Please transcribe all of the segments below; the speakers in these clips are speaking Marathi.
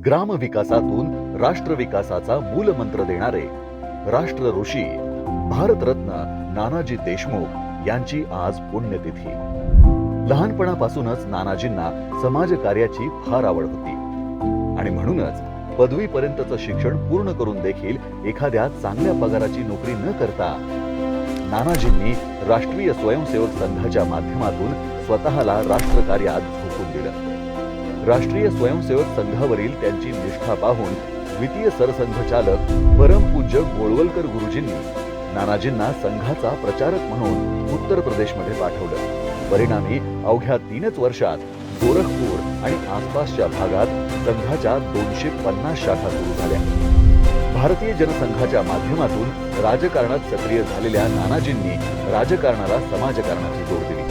ग्राम विकासातून राष्ट्र विकासाचा मूलमंत्र देणारे राष्ट्र ऋषी भारतरत्न नानाजी देशमुख यांची आज पुण्यतिथी। लहानपणापासूनच नानाजींना समाजकार्याची फार आवड होती आणि म्हणूनच पदवीपर्यंतचं शिक्षण पूर्ण करून देखील एखाद्या चांगल्या पगाराची नोकरी न करता नानाजींनी राष्ट्रीय स्वयंसेवक संघाच्या माध्यमातून स्वतःला राष्ट्रकार्यात झोकून दिलं। राष्ट्रीय स्वयंसेवक संघावरील त्यांची निष्ठा पाहून द्वितीय सरसंघचालक परमपूज्य गोळवलकर गुरुजींनी नानाजींना संघाचा प्रचारक म्हणून उत्तर प्रदेशमध्ये पाठवलं। परिणामी अवघ्या 3च वर्षात गोरखपूर आणि आसपासच्या भागात संघाच्या 250 शाखा सुरू झाल्या। भारतीय जनसंघाच्या माध्यमातून राजकारणात सक्रिय झालेल्या नानाजींनी राजकारणाला समाजकारणाची जोड दिली।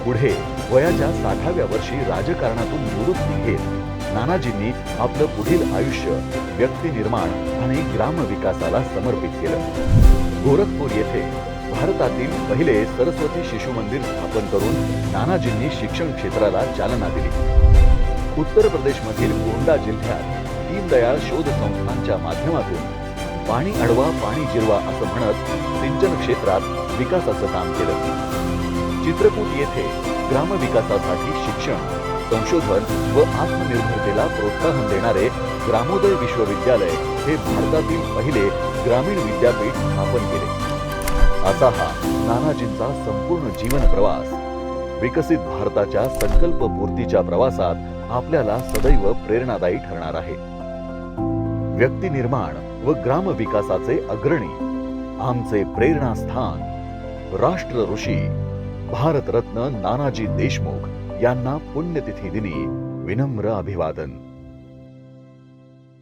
पुढे वयाच्या 60व्या वर्षी राजकारणातून निवृत्ती घेत नानाजींनी आपलं पुढील आयुष्य व्यक्तिनिर्माण आणि ग्रामविकासाला समर्पित केलं। गोरखपूर येथे भारतातील पहिले सरस्वती शिशु मंदिर स्थापन करून नानाजींनी शिक्षण क्षेत्राला चालना दिली। उत्तर प्रदेशमधील गोंडा जिल्ह्यात दीनदयाळ शोध संस्थांच्या माध्यमातून पाणी अडवा पाणी जिरवा असं म्हणत सिंचन क्षेत्रात विकासाचं काम केलं। चित्रकूट येथे ग्रामविकासासाठी शिक्षण, संशोधन व आत्मनिर्भरतेला प्रोत्साहन देणारे ग्रामोदय विश्वविद्यालय हे भारतातील पहिले ग्रामीण विद्यापीठ स्थापन केले। असा हा नानाजींचा संपूर्ण जीवन प्रवास विकसित भारताच्या संकल्प पूर्तीच्या प्रवासात आपल्याला सदैव प्रेरणादायी ठरणार आहे। व्यक्तिनिर्माण व ग्रामविकासाचे अग्रणी आमचे प्रेरणास्थान राष्ट्र ऋषी भारतरत्न नानाजी देशमुख यांना पुण्यतिथी दिनी विनम्र अभिवादन।